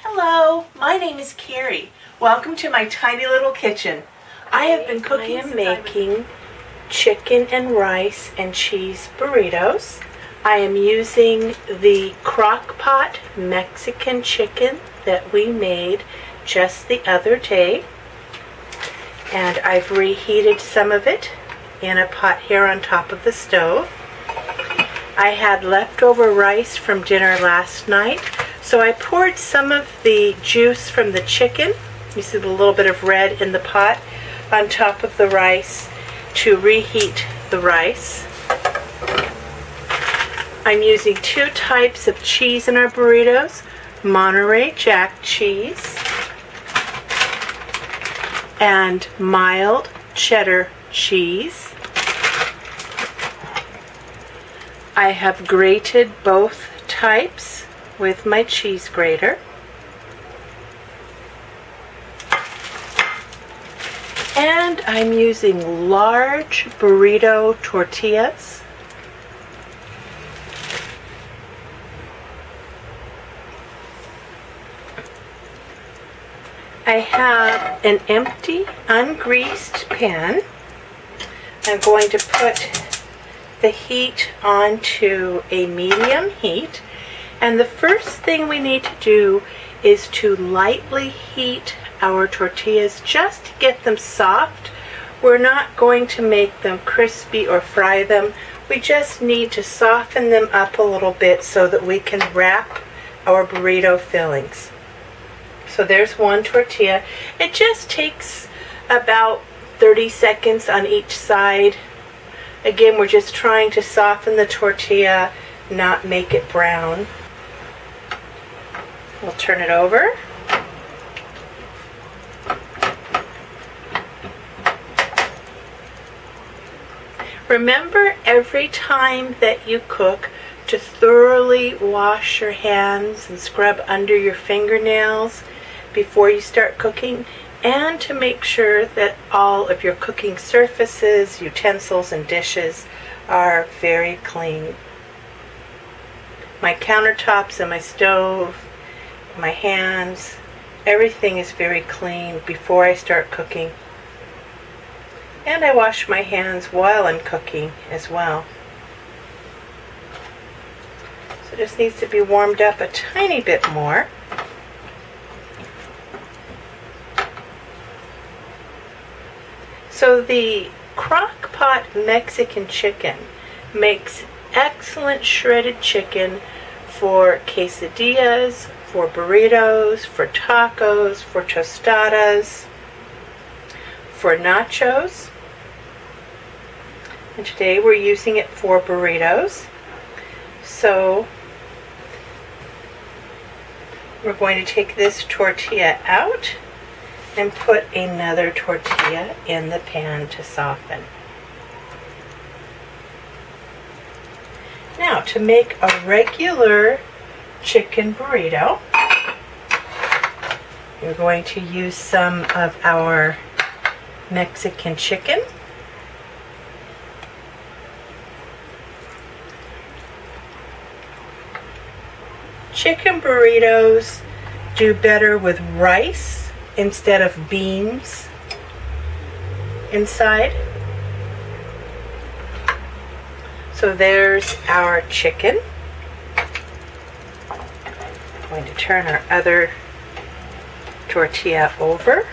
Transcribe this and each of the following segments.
Hello, my name is Carrie. Welcome to my tiny little kitchen. I have been cooking. I am making chicken and rice and cheese burritos. I am using the Crockpot Mexican Chicken that we made just the other day. And I've reheated some of it in a pot here on top of the stove. I had leftover rice from dinner last night, so I poured some of the juice from the chicken, you see the little bit of red in the pot, on top of the rice to reheat the rice. I'm using two types of cheese in our burritos, Monterey Jack cheese and mild cheddar cheese. I have grated both types with my cheese grater. And I'm using large burrito tortillas. I have an empty, ungreased pan. I'm going to put the heat onto a medium heat, and the first thing we need to do is to lightly heat our tortillas just to get them soft. We're not going to make them crispy or fry them. We just need to soften them up a little bit so that we can wrap our burrito fillings. So there's one tortilla. It just takes about 30 seconds on each side. Again, we're just trying to soften the tortilla, not make it brown. We'll turn it over. Remember every time that you cook to thoroughly wash your hands and scrub under your fingernails before you start cooking, and to make sure that all of your cooking surfaces, utensils, and dishes are very clean. My countertops and my stove, my hands, everything is very clean before I start cooking. And I wash my hands while I'm cooking as well. So this needs to be warmed up a tiny bit more. So the Crockpot Mexican Chicken makes excellent shredded chicken for quesadillas, for burritos, for tacos, for tostadas, for nachos. And today we're using it for burritos. So we're going to take this tortilla out and put another tortilla in the pan to soften. Now, to make a regular chicken burrito, we're going to use some of our Mexican chicken. Chicken burritos do better with rice instead of beans inside. So there's our chicken. I'm going to turn our other tortilla over.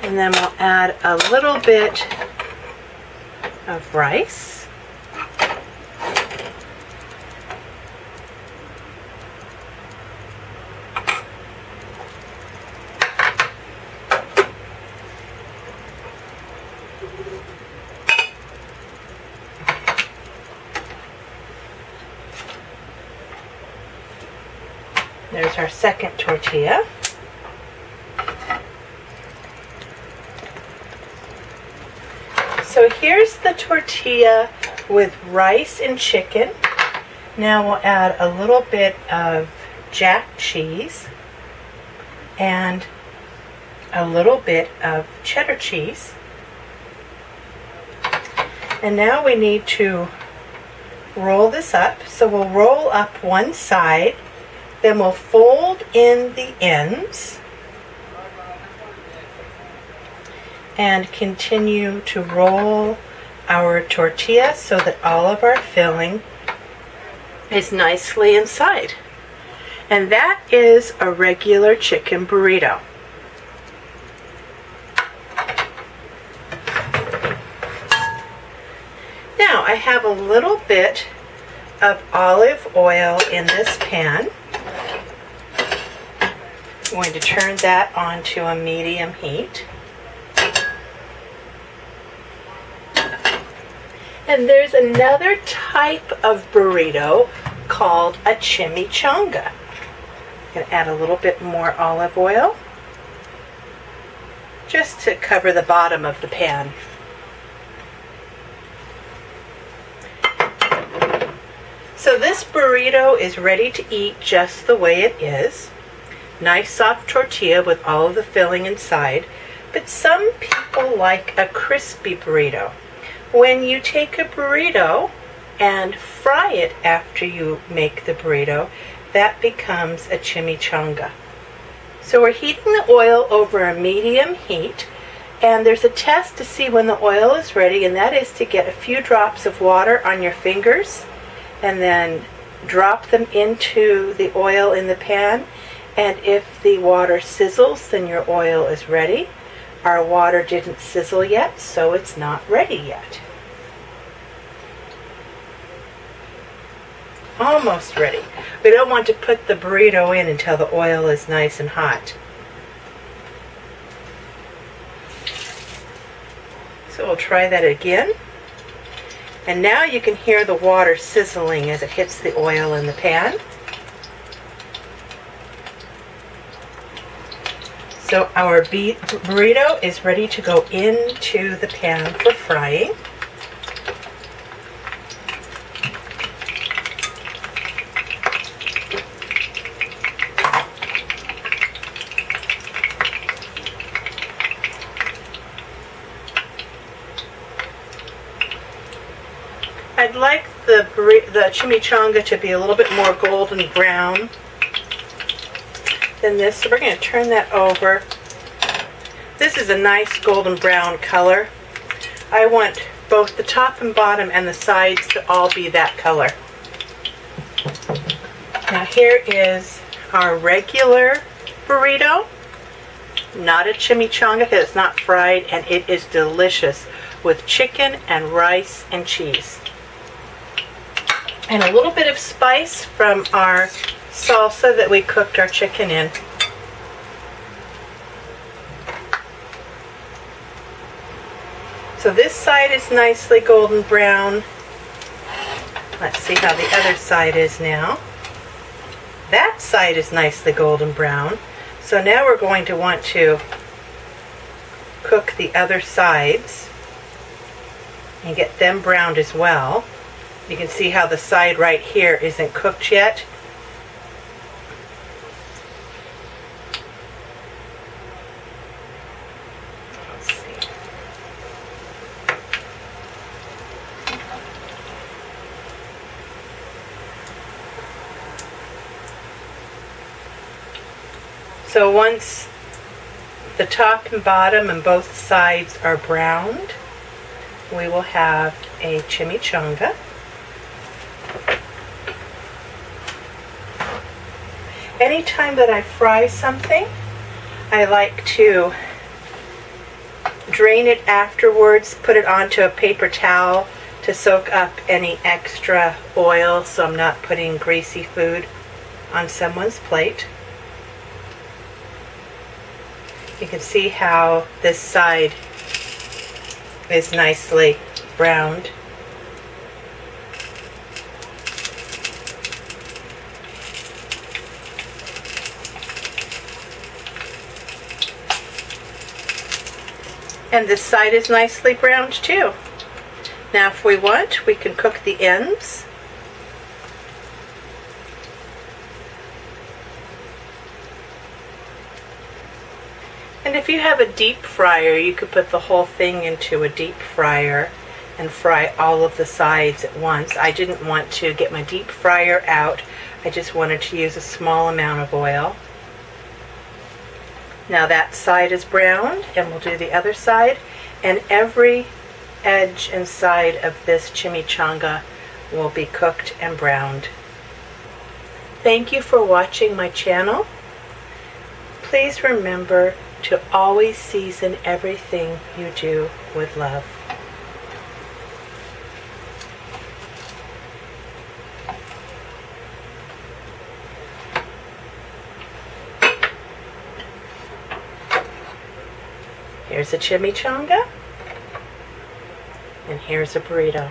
And then we'll add a little bit of rice. There's our second tortilla. So here's the tortilla with rice and chicken. Now we'll add a little bit of jack cheese and a little bit of cheddar cheese. And now we need to roll this up. So we'll roll up one side, then we'll fold in the ends and continue to roll our tortilla so that all of our filling is nicely inside. And that is a regular chicken burrito. Now I have a little bit of olive oil in this pan. I'm going to turn that onto a medium heat. And there's another type of burrito called a chimichanga. I'm going to add a little bit more olive oil just to cover the bottom of the pan. So this burrito is ready to eat just the way it is. Nice soft tortilla with all of the filling inside. But some people like a crispy burrito. When you take a burrito and fry it after you make the burrito, that becomes a chimichanga. So we're heating the oil over a medium heat, and there's a test to see when the oil is ready, and that is to get a few drops of water on your fingers and then drop them into the oil in the pan. And if the water sizzles, then your oil is ready. Our water didn't sizzle yet, so it's not ready yet. Almost ready. We don't want to put the burrito in until the oil is nice and hot. So we'll try that again. And now you can hear the water sizzling as it hits the oil in the pan. So our burrito is ready to go into the pan for frying. I'd like the chimichanga to be a little bit more golden brown than this, so we're going to turn that over. This is a nice golden brown color. I want both the top and bottom and the sides to all be that color. Now here is our regular burrito, not a chimichanga because it's not fried, and it is delicious with chicken and rice and cheese. And a little bit of spice from our salsa that we cooked our chicken in. So this side is nicely golden brown. Let's see how the other side is now. That side is nicely golden brown. So now we're going to want to cook the other sides and get them browned as well. You can see how the side right here isn't cooked yet. Let's see. So once the top and bottom and both sides are browned, we will have a chimichanga. Anytime that I fry something, I like to drain it afterwards, put it onto a paper towel to soak up any extra oil so I'm not putting greasy food on someone's plate. You can see how this side is nicely browned. And this side is nicely browned too. Now if we want, we can cook the ends. And if you have a deep fryer, you could put the whole thing into a deep fryer and fry all of the sides at once. I didn't want to get my deep fryer out. I just wanted to use a small amount of oil. Now that side is browned, and we'll do the other side, and every edge and side of this chimichanga will be cooked and browned. Thank you for watching my channel. Please remember to always season everything you do with love. Here's a chimichanga, and here's a burrito.